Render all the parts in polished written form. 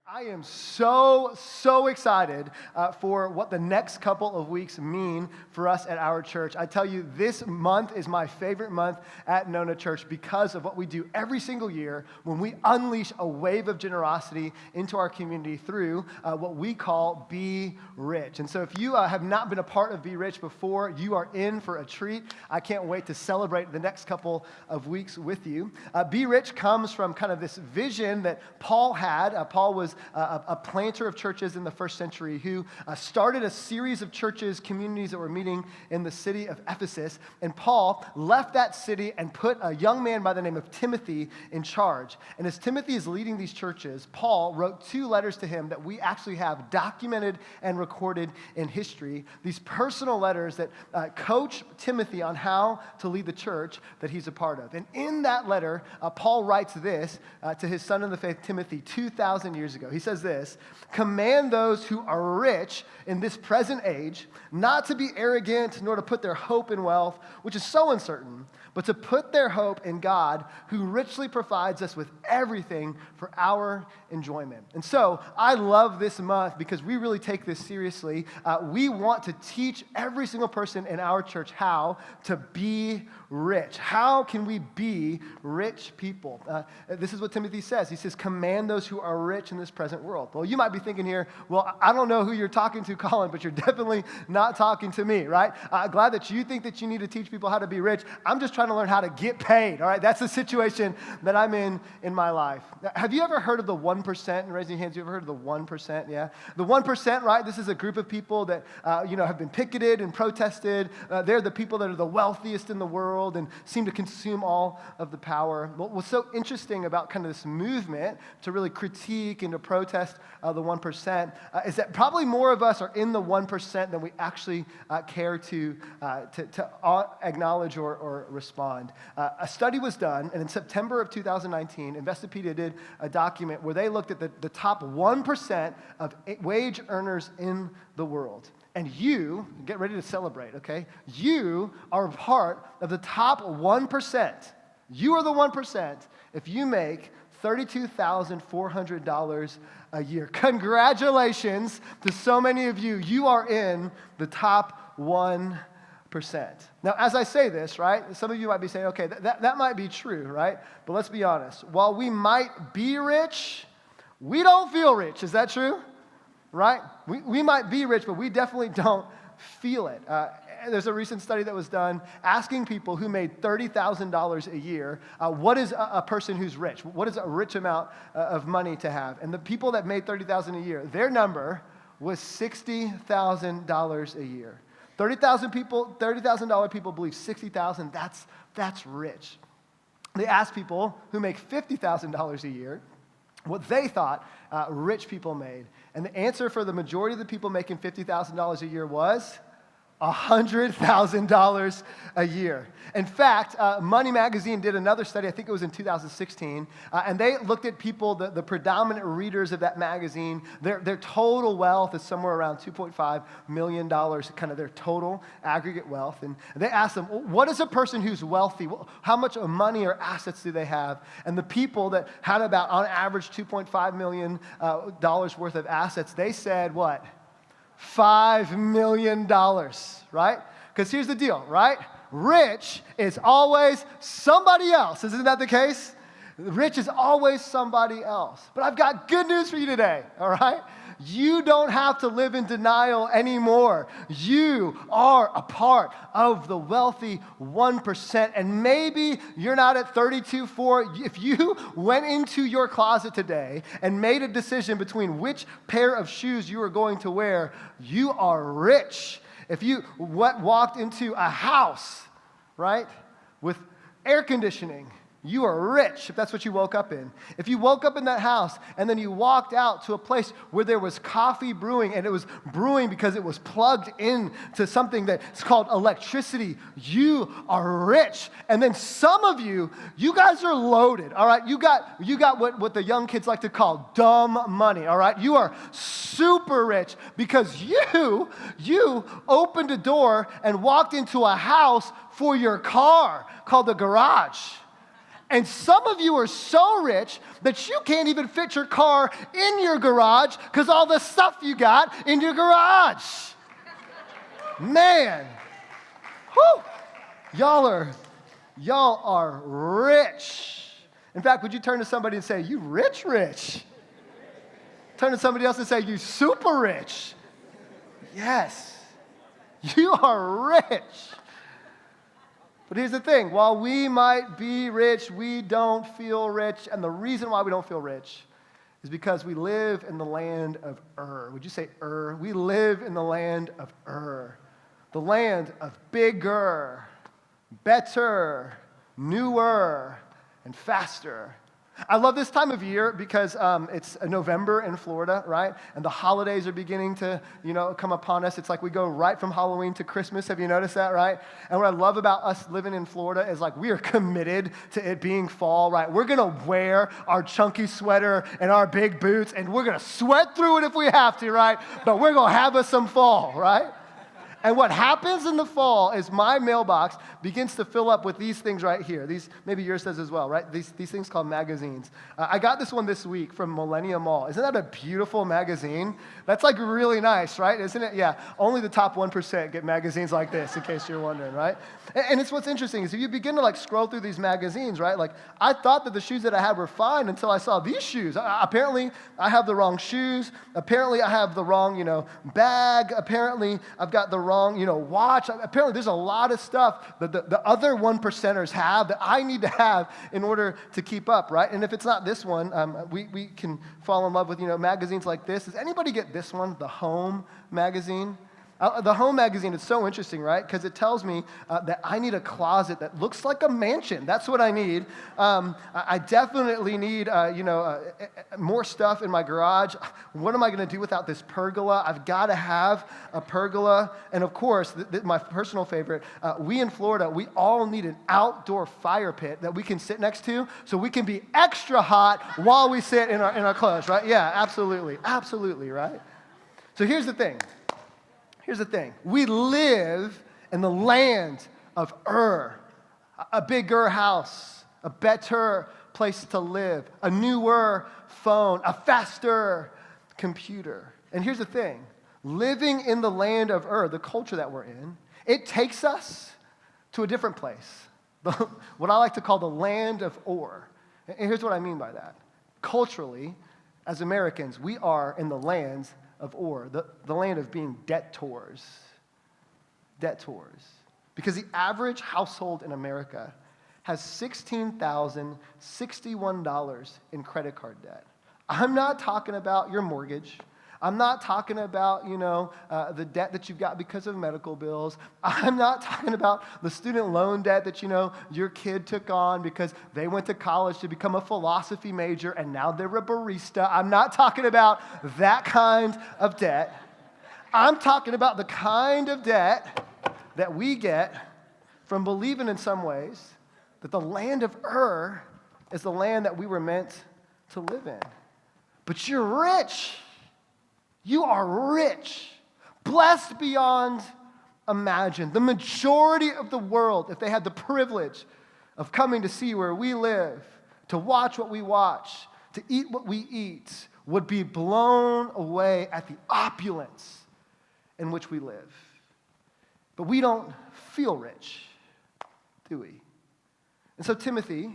I am so excited for what the next couple of weeks mean for us at our church. I tell you, this month is my favorite month at Nona Church because of what we do every single year when we unleash a wave of generosity into our community through what we call Be Rich. And so if you have not been a part of Be Rich before, you are in for a treat. I can't wait to celebrate the next couple of weeks with you. Be Rich comes from kind of this vision that Paul had. Paul was a planter of churches in the first century who started a series of churches, communities that were meeting in the city of Ephesus. And Paul left that city and put a young man by the name of Timothy in charge. And as Timothy is leading these churches, Paul wrote 2 letters to him that we actually have documented and recorded in history. These personal letters that coach Timothy on how to lead the church that he's a part of. And in that letter, Paul writes this to his son in the faith, Timothy, 2,000 years ago. He says this: "Command those who are rich in this present age not to be arrogant, nor to put their hope in wealth, which is so uncertain, but to put their hope in God, who richly provides us with everything for our enjoyment." And so I love this month because we really take this seriously. We want to teach every single person in our church how to be rich. How can we be rich people? This is what Timothy says. He says, "Command those who are rich in this present world." Well, you might be thinking here, well, I don't know who you're talking to, Colin, but you're definitely not talking to me, right? Glad that you think that you need to teach people how to be rich. I'm just trying to learn how to get paid, all right? That's the situation that I'm in my life. Have you ever heard of the 1%? And raising your hands, you ever heard of the 1%? Yeah? The 1%, right? This is a group of people that, have been picketed and protested. They're the people that are the wealthiest in the world and seem to consume all of the power. What's so interesting about kind of this movement to really critique and to protest the 1% is that probably more of us are in the 1% than we actually care to acknowledge or respond. A study was done, and in September of 2019, Investopedia did a document where they looked at the top 1% of wage earners in the world. And you, get ready to celebrate, okay? You are part of the top 1%. You are the 1% if you make $32,400 a year. Congratulations to so many of you. You are in the top 1%. Now, as I say this, right, some of you might be saying, okay, that might be true, right? But let's be honest. While we might be rich, we don't feel rich. Is that true? Right? We might be rich, but we definitely don't feel it. There's a recent study that was done asking people who made $30,000 a year, what is a person who's rich? What is a rich amount of money to have? And the people that made $30,000 a year, their number was $60,000 a year. $30,000 people believe $60,000, that's rich. They asked people who make $50,000 a year what they thought rich people made. And the answer for the majority of the people making $50,000 a year was $100,000 a year. In fact, Money Magazine did another study, I think it was in 2016, and they looked at people, the predominant readers of that magazine, their total wealth is somewhere around $2.5 million, kind of their total aggregate wealth. And they asked them, what is a person who's wealthy? How much money or assets do they have? And the people that had about, on average, $2.5 million worth of assets, they said what? $5 million, right? Because here's the deal, right? Rich is always somebody else. Isn't that the case? Rich is always somebody else. But I've got good news for you today, all right? You don't have to live in denial anymore. You are a part of the wealthy 1%. And maybe you're not at 32.4. If you went into your closet today and made a decision between which pair of shoes you are going to wear, you are rich. If you walked into a house, right, with air conditioning, you are rich if that's what you woke up in. If you woke up in that house and then you walked out to a place where there was coffee brewing and it was brewing because it was plugged in to something that's called electricity, you are rich. And then some of you guys are loaded, all right? You got what the young kids like to call dumb money, all right? You are super rich because you opened a door and walked into a house for your car called the garage. And some of you are so rich that you can't even fit your car in your garage because all the stuff you got in your garage. Man. Whew. Y'all are rich. In fact, would you turn to somebody and say, you rich? Turn to somebody else and say, you super rich. Yes. You are rich. But here's the thing. While we might be rich, we don't feel rich. And the reason why we don't feel rich is because we live in the land of Ur. Would you say Ur? We live in the land of Ur. The land of bigger, better, newer, and faster. I love this time of year because it's November in Florida, right? And the holidays are beginning to, come upon us. It's like we go right from Halloween to Christmas. Have you noticed that, right? And what I love about us living in Florida is like we are committed to it being fall, right? We're going to wear our chunky sweater and our big boots, and we're going to sweat through it if we have to, right? But we're going to have us some fall, right? And what happens in the fall is my mailbox begins to fill up with these things right here. These, maybe yours does as well, right? These things called magazines. I got this one this week from Millennium Mall. Isn't that a beautiful magazine? That's like really nice, right? Isn't it? Yeah. Only the top 1% get magazines like this, in case you're wondering, right? And it's what's interesting is if you begin to like scroll through these magazines, right? Like I thought that the shoes that I had were fine until I saw these shoes. Apparently, I have the wrong shoes. Apparently, I have the wrong, bag. Apparently, I've got the wrong, watch. Apparently, there's a lot of stuff that the other 1%ers have that I need to have in order to keep up, right? And if it's not this one, we can fall in love with, magazines like this. Does anybody get this one, the Home magazine? The Home magazine is so interesting, right? Because it tells me that I need a closet that looks like a mansion. That's what I need. I definitely need, more stuff in my garage. What am I going to do without this pergola? I've got to have a pergola. And of course, my personal favorite, we in Florida, we all need an outdoor fire pit that we can sit next to so we can be extra hot while we sit in our clothes, right? Yeah, absolutely. Absolutely, right? So here's the thing. We live in the land of Ur, a bigger house, a better place to live, a newer phone, a faster computer. And here's the thing. Living in the land of Ur, the culture that we're in, it takes us to a different place, what I like to call the land of Ur. And here's what I mean by that. Culturally, as Americans, we are in the land of Ur, the land of being debtors. Because the average household in America has $16,061 in credit card debt. I'm not talking about your mortgage. I'm not talking about, the debt that you've got because of medical bills. I'm not talking about the student loan debt that, your kid took on because they went to college to become a philosophy major and now they're a barista. I'm not talking about that kind of debt. I'm talking about the kind of debt that we get from believing in some ways that the land of Ur is the land that we were meant to live in. But you're rich. You are rich, blessed beyond imagine. The majority of the world, if they had the privilege of coming to see where we live, to watch what we watch, to eat what we eat, would be blown away at the opulence in which we live. But we don't feel rich, do we? And so Timothy,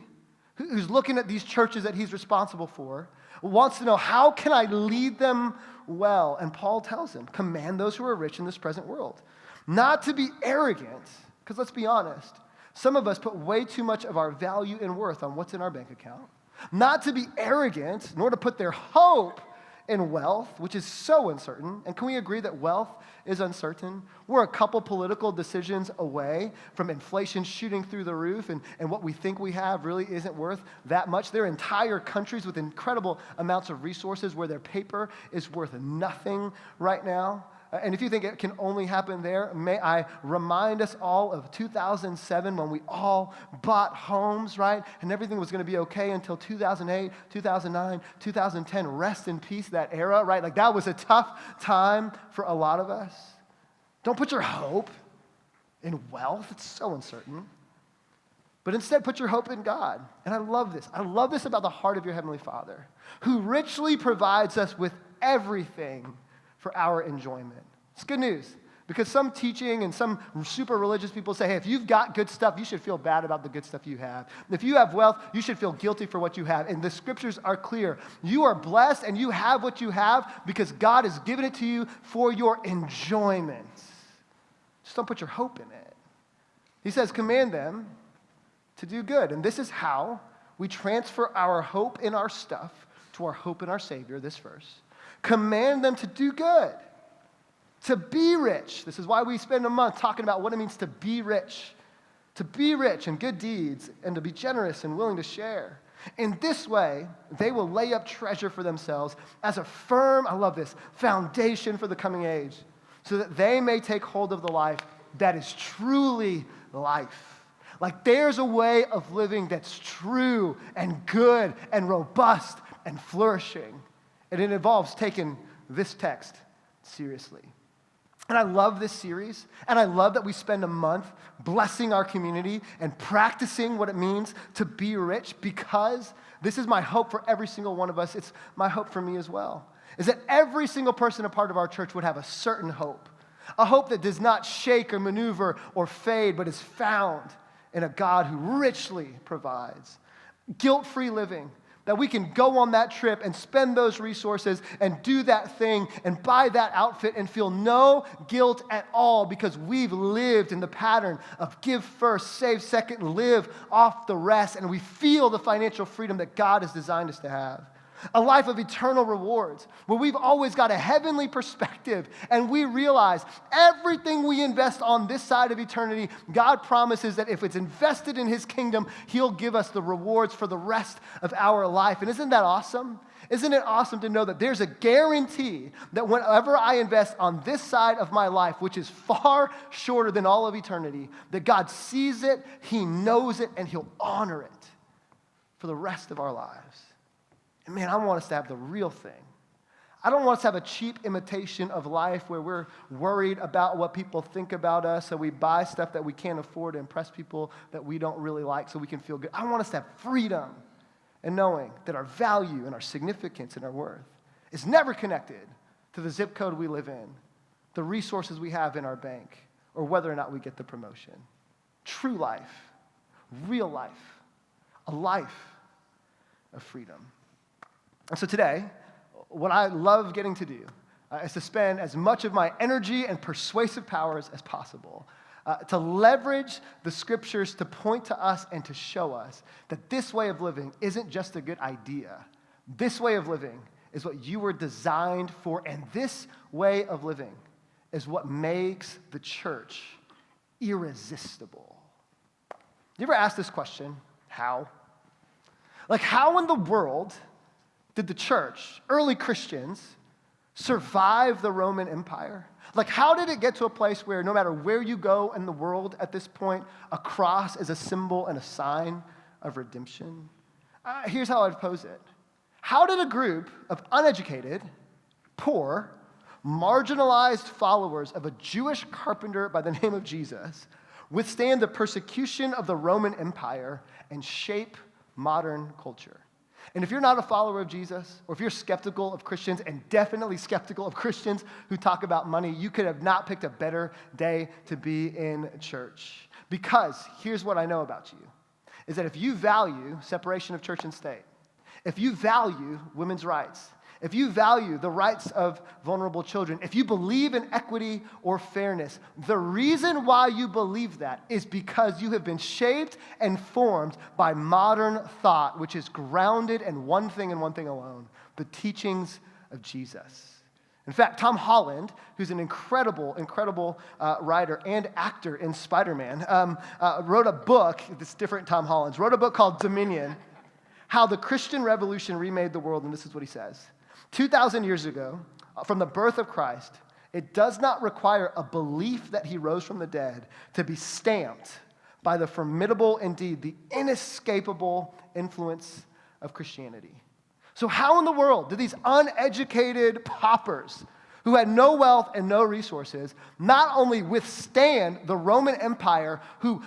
who's looking at these churches that he's responsible for, wants to know, how can I lead them well? And Paul tells him, command those who are rich in this present world. Not to be arrogant, because let's be honest, some of us put way too much of our value and worth on what's in our bank account. Not to be arrogant, nor to put their hope in wealth, which is so uncertain. And can we agree that wealth is uncertain? We're a couple political decisions away from inflation shooting through the roof, and what we think we have really isn't worth that much. There are entire countries with incredible amounts of resources where their paper is worth nothing right now. And if you think it can only happen there, may I remind us all of 2007 when we all bought homes, right? And everything was going to be okay until 2008, 2009, 2010. Rest in peace, that era, right? Like that was a tough time for a lot of us. Don't put your hope in wealth. It's so uncertain. but instead put your hope in God. And I love this. I love this about the heart of your Heavenly Father, who richly provides us with everything for our enjoyment. It's good news, because some teaching and some super religious people say, hey, if you've got good stuff, you should feel bad about the good stuff you have. If you have wealth, you should feel guilty for what you have. And the scriptures are clear. You are blessed and you have what you have because God has given it to you for your enjoyment. Just don't put your hope in it. He says, command them to do good. And this is how we transfer our hope in our stuff to our hope in our Savior, this verse. Command them to do good, to be rich. This is why we spend a month talking about what it means to be rich in good deeds, and to be generous and willing to share. In this way, they will lay up treasure for themselves as a firm, I love this, foundation for the coming age, so that they may take hold of the life that is truly life. Like there's a way of living that's true and good and robust and flourishing. And it involves taking this text seriously. And I love this series, and I love that we spend a month blessing our community and practicing what it means to be rich, because this is my hope for every single one of us. It's my hope for me as well, is that every single person a part of our church would have a certain hope, a hope that does not shake or maneuver or fade, but is found in a God who richly provides. Guilt-free living, that we can go on that trip and spend those resources and do that thing and buy that outfit and feel no guilt at all, because we've lived in the pattern of give first, save second, live off the rest, and we feel the financial freedom that God has designed us to have. A life of eternal rewards, where we've always got a heavenly perspective, and we realize everything we invest on this side of eternity, God promises that if it's invested in His kingdom, He'll give us the rewards for the rest of our life. And isn't that awesome? Isn't it awesome to know that there's a guarantee that whenever I invest on this side of my life, which is far shorter than all of eternity, that God sees it, He knows it, and He'll honor it for the rest of our lives. And man, I want us to have the real thing. I don't want us to have a cheap imitation of life where we're worried about what people think about us, so we buy stuff that we can't afford to impress people that we don't really like so we can feel good. I want us to have freedom and knowing that our value and our significance and our worth is never connected to the zip code we live in, the resources we have in our bank, or whether or not we get the promotion. True life, real life, a life of freedom. And so today, what I love getting to do is to spend as much of my energy and persuasive powers as possible to leverage the scriptures to point to us and to show us that this way of living isn't just a good idea. This way of living is what you were designed for, and this way of living is what makes the church irresistible. You ever ask this question, how? Like, how in the world did the church, early Christians, survive the Roman Empire? Like, how did it get to a place where no matter where you go in the world at this point, a cross is a symbol and a sign of redemption? Here's how I'd pose it. How did a group of uneducated, poor, marginalized followers of a Jewish carpenter by the name of Jesus withstand the persecution of the Roman Empire and shape modern culture? And if you're not a follower of Jesus, or if you're skeptical of Christians, and definitely skeptical of Christians who talk about money, you could have not picked a better day to be in church. Because here's what I know about you, is that if you value separation of church and state, if you value women's rights, if you value the rights of vulnerable children, if you believe in equity or fairness, the reason why you believe that is because you have been shaped and formed by modern thought, which is grounded in one thing and one thing alone, the teachings of Jesus. In fact, Tom Holland, who's an incredible writer and actor in Spider-Man, wrote a book, this different Tom Holland's, wrote a book called Dominion, How the Christian Revolution Remade the World, and this is what he says. 2,000 years ago, from the birth of Christ, it does not require a belief that he rose from the dead to be stamped by the formidable, indeed, the inescapable influence of Christianity. So how in the world do these uneducated paupers who had no wealth and no resources, not only withstand the Roman Empire, who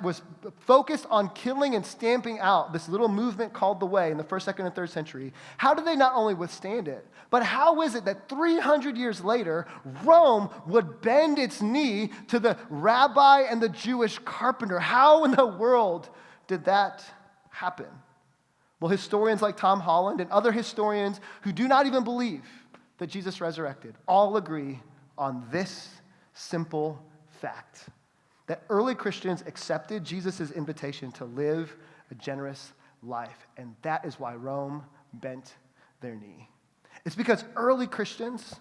was focused on killing and stamping out this little movement called the Way in the 1st, 2nd, and 3rd century, how did they not only withstand it, but how is it that 300 years later, Rome would bend its knee to the rabbi and the Jewish carpenter? How in the world did that happen? Well, historians like Tom Holland and other historians who do not even believe that Jesus resurrected all agree on this simple fact, that early Christians accepted Jesus' invitation to live a generous life, and that is why Rome bent their knee. It's because early Christians,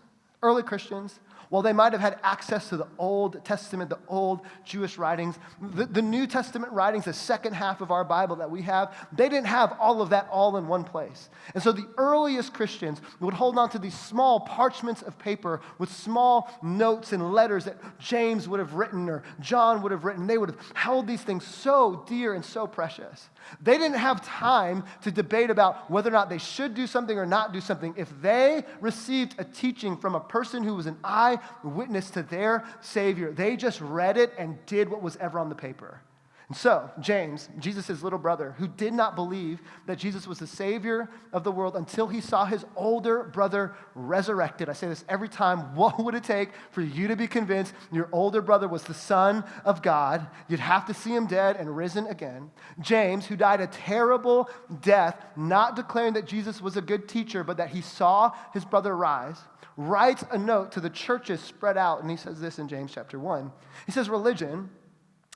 while they might have had access to the Old Testament, the old Jewish writings, the New Testament writings, the second half of our Bible that we have, they didn't have all of that all in one place. And so the earliest Christians would hold on to these small parchments of paper with small notes and letters that James would have written or John would have written. They would have held these things so dear and so precious. They didn't have time to debate about whether or not they should do something or not do something. If they received a teaching from a person who was an eyewitness to their Savior, they just read it and did what was ever on the paper. And so, James, Jesus' little brother, who did not believe that Jesus was the Savior of the world until he saw his older brother resurrected. I say this every time. What would it take for you to be convinced your older brother was the Son of God? You'd have to see him dead and risen again. James, who died a terrible death, not declaring that Jesus was a good teacher, but that he saw his brother rise, writes a note to the churches spread out, and he says this in James chapter 1. He says, religion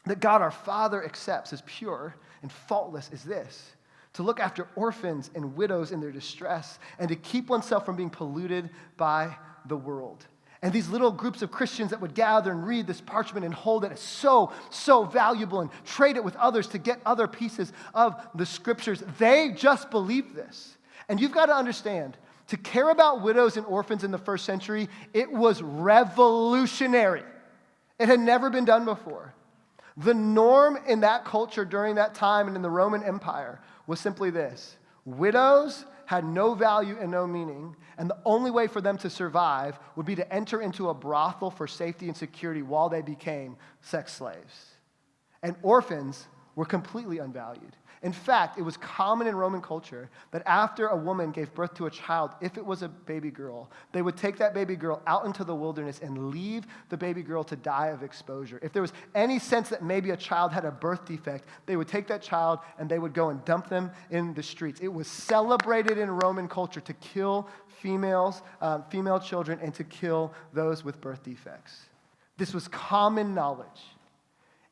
that God our Father accepts as pure and faultless is this: to look after orphans and widows in their distress and to keep oneself from being polluted by the world. And these little groups of Christians that would gather and read this parchment and hold it as so valuable and trade it with others to get other pieces of the scriptures, they just believed this. And you've got to understand, to care about widows and orphans in the 1st century, it was revolutionary. It had never been done before. The norm in that culture during that time and in the Roman Empire was simply this: widows had no value and no meaning, and the only way for them to survive would be to enter into a brothel for safety and security while they became sex slaves. And orphans were completely unvalued. In fact, it was common in Roman culture that after a woman gave birth to a child, if it was a baby girl, they would take that baby girl out into the wilderness and leave the baby girl to die of exposure. If there was any sense that maybe a child had a birth defect, they would take that child and they would go and dump them in the streets. It was celebrated in Roman culture to kill female children and to kill those with birth defects. This was common knowledge.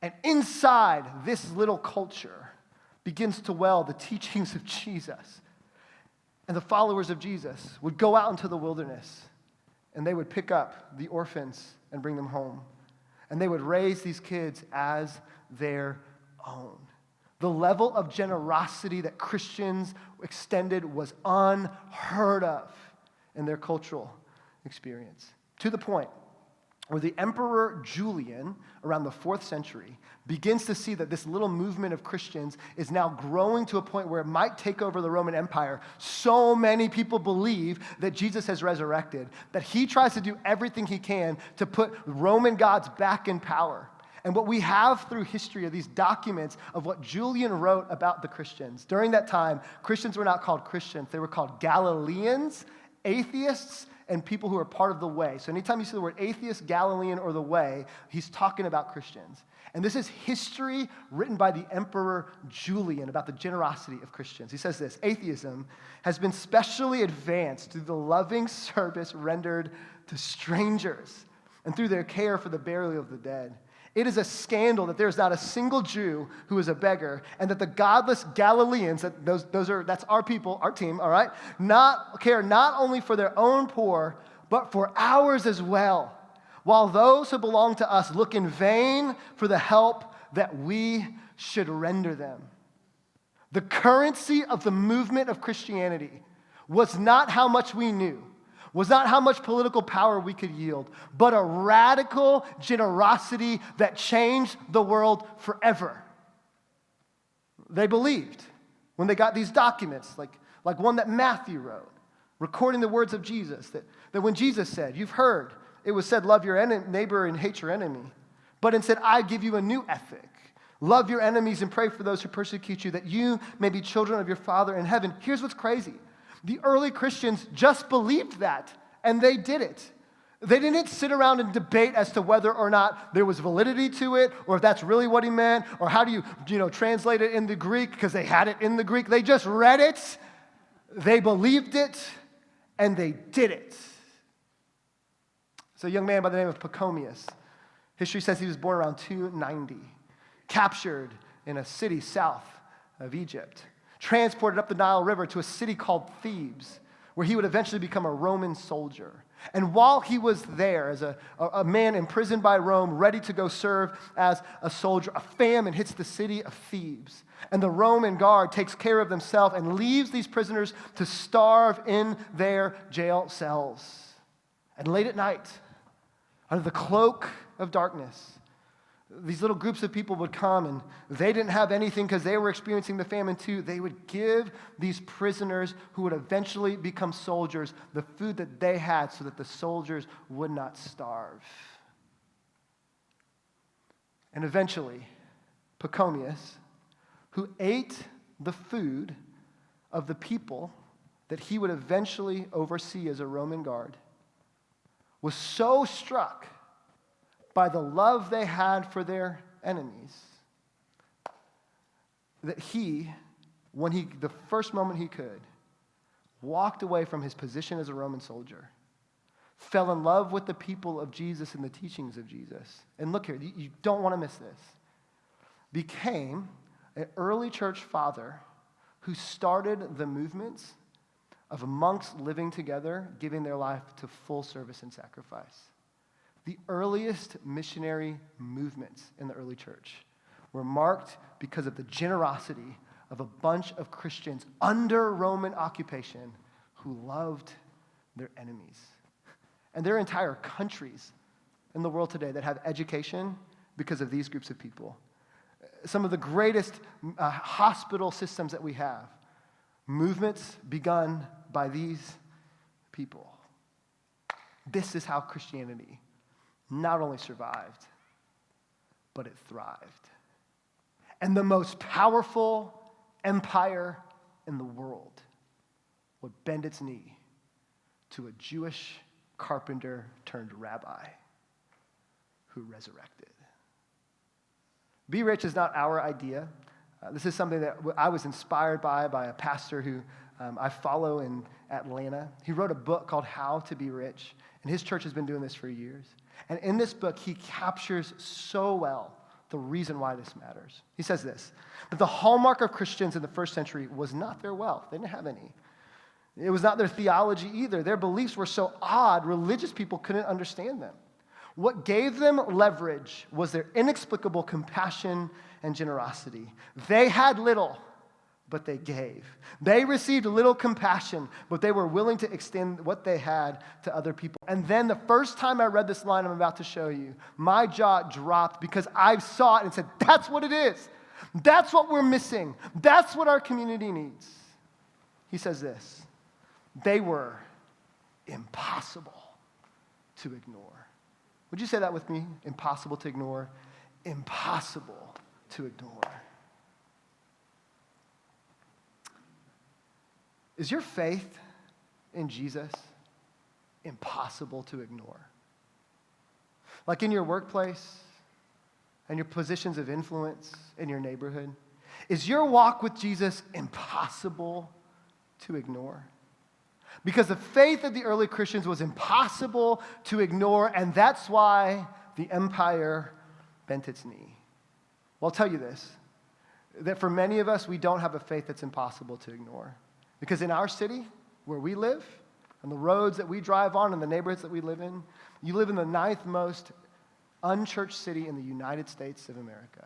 And inside this little culture begins to well the teachings of Jesus. And the followers of Jesus would go out into the wilderness and they would pick up the orphans and bring them home. And they would raise these kids as their own. The level of generosity that Christians extended was unheard of in their cultural experience. To the point where the Emperor Julian, around the 4th century, begins to see that this little movement of Christians is now growing to a point where it might take over the Roman Empire. So many people believe that Jesus has resurrected, that he tries to do everything he can to put Roman gods back in power. And what we have through history are these documents of what Julian wrote about the Christians. During that time, Christians were not called Christians. They were called Galileans, atheists, and people who are part of the Way. So anytime you see the word atheist, Galilean, or the Way, he's talking about Christians. And this is history written by the Emperor Julian about the generosity of Christians. He says this: atheism has been specially advanced through the loving service rendered to strangers and through their care for the burial of the dead. It is a scandal that there is not a single Jew who is a beggar, and that the godless Galileans, that's our people, our team, all right, care not only for their own poor, but for ours as well, while those who belong to us look in vain for the help that we should render them. The currency of the movement of Christianity was not how much we knew, was not how much political power we could yield, but a radical generosity that changed the world forever. They believed when they got these documents, like one that Matthew wrote, recording the words of Jesus, that when Jesus said, you've heard, it was said, love your neighbor and hate your enemy. But instead, I give you a new ethic. Love your enemies and pray for those who persecute you, that you may be children of your Father in heaven. Here's what's crazy. The early Christians just believed that, and they did it. They didn't sit around and debate as to whether or not there was validity to it, or if that's really what he meant, or how do you translate it in the Greek, because they had it in the Greek. They just read it, they believed it, and they did it. So a young man by the name of Pachomius, history says he was born around 290, captured in a city south of Egypt, transported up the Nile River to a city called Thebes, where he would eventually become a Roman soldier. And while he was there as a man imprisoned by Rome, ready to go serve as a soldier, a famine hits the city of Thebes. And the Roman guard takes care of themselves and leaves these prisoners to starve in their jail cells. And late at night, under the cloak of darkness, these little groups of people would come, and they didn't have anything because they were experiencing the famine too. They would give these prisoners who would eventually become soldiers the food that they had so that the soldiers would not starve. And eventually, Pachomius, who ate the food of the people that he would eventually oversee as a Roman guard, was so struck by the love they had for their enemies, that he, the first moment he could, walked away from his position as a Roman soldier, fell in love with the people of Jesus and the teachings of Jesus. And look here, you don't want to miss this. Became an early church father who started the movements of monks living together, giving their life to full service and sacrifice. The earliest missionary movements in the early church were marked because of the generosity of a bunch of Christians under Roman occupation who loved their enemies. And there are entire countries in the world today that have education because of these groups of people. Some of the greatest hospital systems that we have, movements begun by these people. This is how Christianity not only survived, but it thrived. And the most powerful empire in the world would bend its knee to a Jewish carpenter turned rabbi who resurrected. Be rich is not our idea. This is something that I was inspired by a pastor who I follow in Atlanta. He wrote a book called How to Be Rich, and his church has been doing this for years. And in this book, he captures so well the reason why this matters. He says this, that the hallmark of Christians in the first century was not their wealth. They didn't have any. It was not their theology either. Their beliefs were so odd, religious people couldn't understand them. What gave them leverage was their inexplicable compassion and generosity. They had little, but they gave. They received little compassion, but they were willing to extend what they had to other people. And then the first time I read this line I'm about to show you, my jaw dropped because I saw it and said, that's what it is. That's what we're missing. That's what our community needs. He says this, they were impossible to ignore. Would you say that with me? Impossible to ignore. Impossible to ignore. Is your faith in Jesus impossible to ignore? Like in your workplace and your positions of influence in your neighborhood? Is your walk with Jesus impossible to ignore? Because the faith of the early Christians was impossible to ignore, and that's why the empire bent its knee. Well, I'll tell you this, that for many of us, we don't have a faith that's impossible to ignore. Because in our city, where we live, on the roads that we drive on, and the neighborhoods that we live in, you live in the 9th most unchurched city in the United States of America.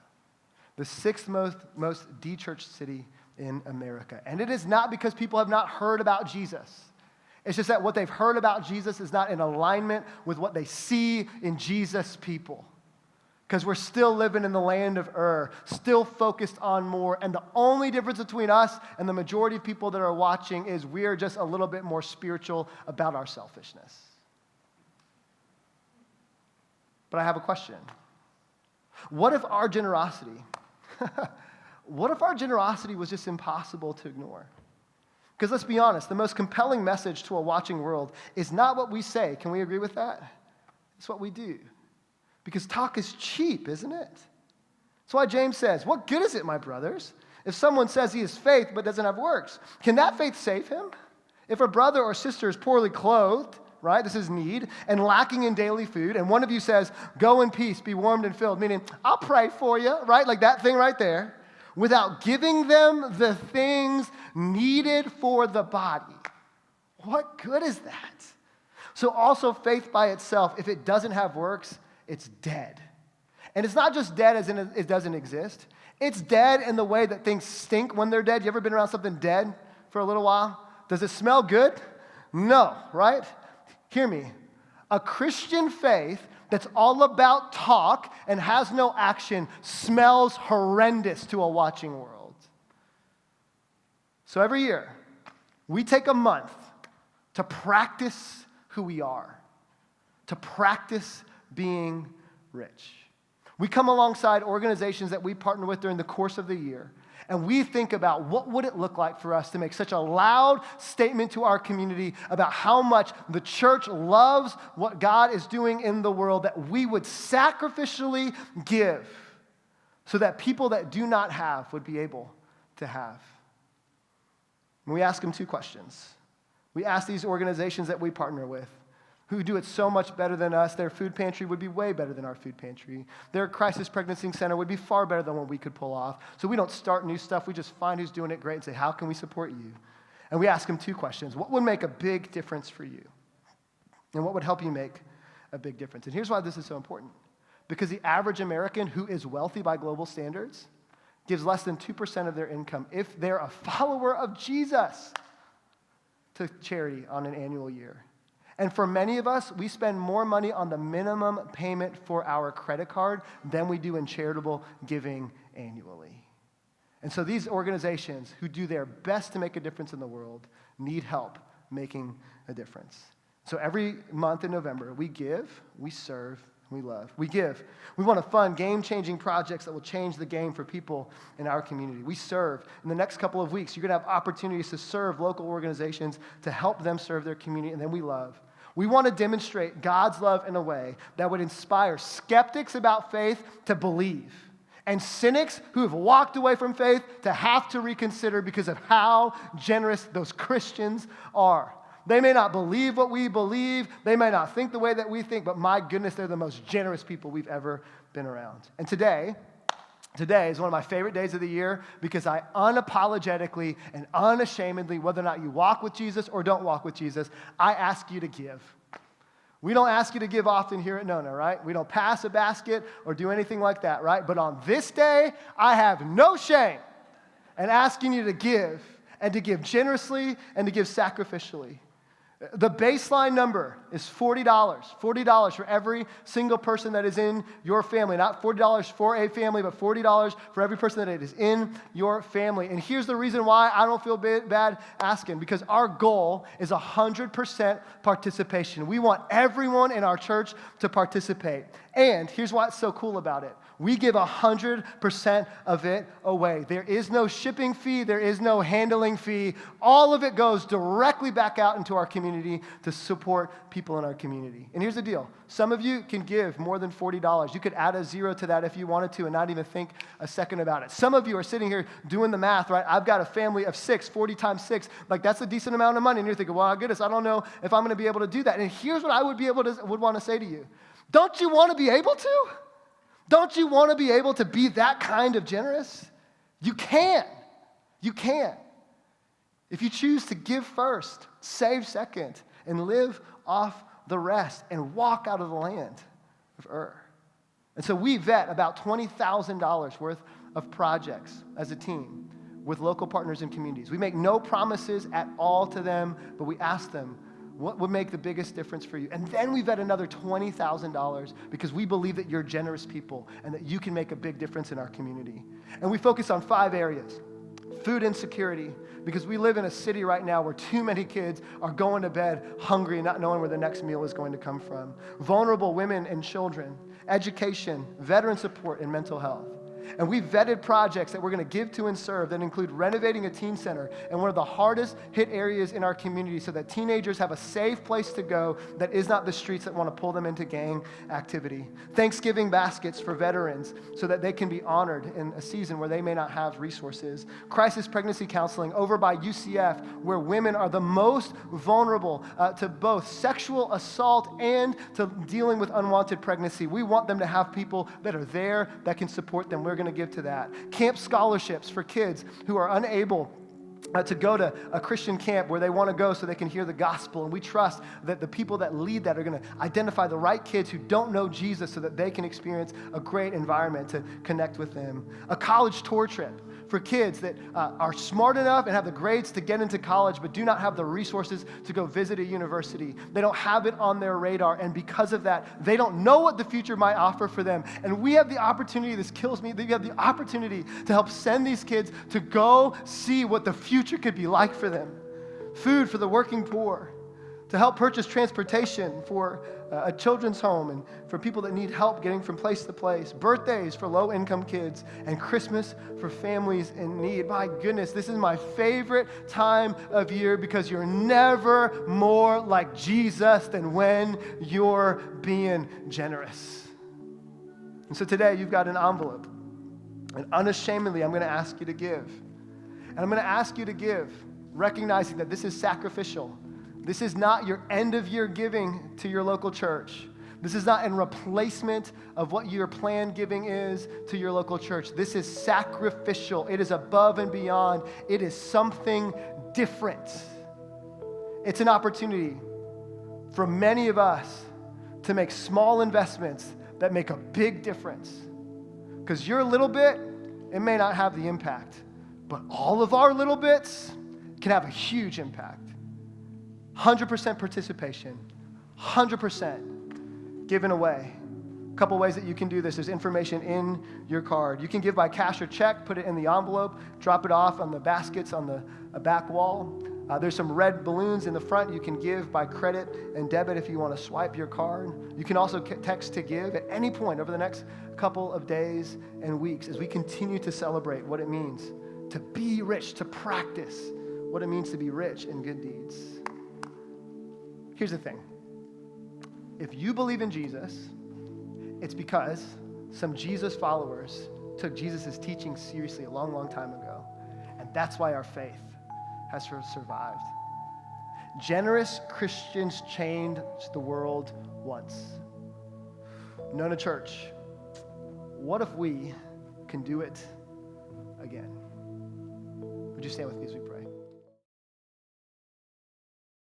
The 6th most de-churched city in America. And it is not because people have not heard about Jesus. It's just that what they've heard about Jesus is not in alignment with what they see in Jesus' people. because we're still living in the land of still focused on more. And the only difference between us and the majority of people that are watching is we are just a little bit more spiritual about our selfishness. But I have a question. What if our generosity, was just impossible to ignore? Because let's be honest, the most compelling message to a watching world is not what we say. Can we agree with that? It's what we do. Because talk is cheap, isn't it? That's why James says, what good is it, my brothers, if someone says he has faith but doesn't have works? Can that faith save him? If a brother or sister is poorly clothed, right, this is need, and lacking in daily food, and one of you says, go in peace, be warmed and filled, meaning, I'll pray for you, right, like that thing right there, without giving them the things needed for the body. What good is that? So also faith by itself, if it doesn't have works, it's dead. And it's not just dead as in it doesn't exist. It's dead in the way that things stink when they're dead. You ever been around something dead for a little while? Does it smell good? No, right? Hear me. A Christian faith that's all about talk and has no action smells horrendous to a watching world. So every year, we take a month to practice who we are, to practice being rich. We come alongside organizations that we partner with during the course of the year, and we think about what would it look like for us to make such a loud statement to our community about how much the church loves what God is doing in the world, that we would sacrificially give so that people that do not have would be able to have. And we ask them two questions. We ask these organizations that we partner with, who do it so much better than us. Their food pantry would be way better than our food pantry. Their crisis pregnancy center would be far better than what we could pull off. So we don't start new stuff. We just find who's doing it great and say, how can we support you? And we ask them two questions. What would make a big difference for you? And what would help you make a big difference? And here's why this is so important. Because the average American who is wealthy by global standards gives less than 2% of their income, if they're a follower of Jesus, to charity on an annual year. And for many of us, we spend more money on the minimum payment for our credit card than we do in charitable giving annually. And so these organizations who do their best to make a difference in the world need help making a difference. So every month in November, we give, we serve, we love. We give. We want to fund game-changing projects that will change the game for people in our community. We serve. In the next couple of weeks, you're going to have opportunities to serve local organizations to help them serve their community, and then we love. We want to demonstrate God's love in a way that would inspire skeptics about faith to believe, and cynics who have walked away from faith to have to reconsider because of how generous those Christians are. They may not believe what we believe, they may not think the way that we think, but my goodness, they're the most generous people we've ever been around. And today is one of my favorite days of the year because I unapologetically and unashamedly, whether or not you walk with Jesus or don't walk with Jesus, I ask you to give. We don't ask you to give often here at Nona, right? We don't pass a basket or do anything like that, right? But on this day, I have no shame in asking you to give, and to give generously and to give sacrificially. The baseline number is $40. $40 for every single person that is in your family. Not $40 for a family, but $40 for every person that is in your family. And here's the reason why I don't feel bad asking. Because our goal is 100% participation. We want everyone in our church to participate. And here's why it's so cool about it. We give 100% of it away. There is no shipping fee. There is no handling fee. All of it goes directly back out into our community to support people in our community. And here's the deal. Some of you can give more than $40. You could add a zero to that if you wanted to and not even think a second about it. Some of you are sitting here doing the math, right? I've got a family of 6, 40 times 6. Like, that's a decent amount of money. And you're thinking, well, goodness, I don't know if I'm going to be able to do that. And here's what I would want to say to you. Don't you want to be able to? Don't you want to be able to be that kind of generous? You can. You can. If you choose to give first, save second, and live off the rest, and walk out of the land of And so we vet about $20,000 worth of projects as a team with local partners and communities. We make no promises at all to them, but we ask them, What would make the biggest difference for you? And then we've got another $20,000 because we believe that you're generous people and that you can make a big difference in our community. And we focus on 5 areas. Food insecurity, because we live in a city right now where too many kids are going to bed hungry and not knowing where the next meal is going to come from. Vulnerable women and children, education, veteran support, and mental health. And we've vetted projects that we're going to give to and serve that include renovating a teen center in one of the hardest hit areas in our community so that teenagers have a safe place to go that is not the streets that want to pull them into gang activity. Thanksgiving baskets for veterans so that they can be honored in a season where they may not have resources. Crisis pregnancy counseling over by UCF where women are the most vulnerable to both sexual assault and to dealing with unwanted pregnancy. We want them to have people that are there that can support them. We're going to give to that. Camp scholarships for kids who are unable to go to a Christian camp where they want to go so they can hear the gospel. And we trust that the people that lead that are going to identify the right kids who don't know Jesus so that they can experience a great environment to connect with them. A college tour trip for kids that are smart enough and have the grades to get into college but do not have the resources to go visit a university. They don't have it on their radar, and because of that, they don't know what the future might offer for them. And we have the opportunity, this kills me, we have the opportunity to help send these kids to go see what the future could be like for them. Food for the working poor, to help purchase transportation for a children's home and for people that need help getting from place to place, birthdays for low-income kids, and Christmas for families in need. My goodness, this is my favorite time of year because you're never more like Jesus than when you're being generous. And so today you've got an envelope, and unashamedly I'm going to ask you to give. And I'm going to ask you to give, recognizing that this is sacrificial. This is not your end-of-year giving to your local church. This is not in replacement of what your planned giving is to your local church. This is sacrificial. It is above and beyond. It is something different. It's an opportunity for many of us to make small investments that make a big difference. Because your little bit, it may not have the impact, but all of our little bits can have a huge impact. 100% participation, 100% given away. A couple ways that you can do this. There's information in your card. You can give by cash or check, put it in the envelope, drop it off on the baskets on the back wall. There's some red balloons in the front. You can give by credit and debit if you want to swipe your card. You can also text to give at any point over the next couple of days and weeks as we continue to celebrate what it means to be rich, to practice what it means to be rich in good deeds. Here's the thing. If you believe in Jesus, it's because some Jesus followers took Jesus' teaching seriously a long, long time ago. And that's why our faith has survived. Generous Christians changed the world once. Nona Church, what if we can do it again? Would you stand with me as we pray?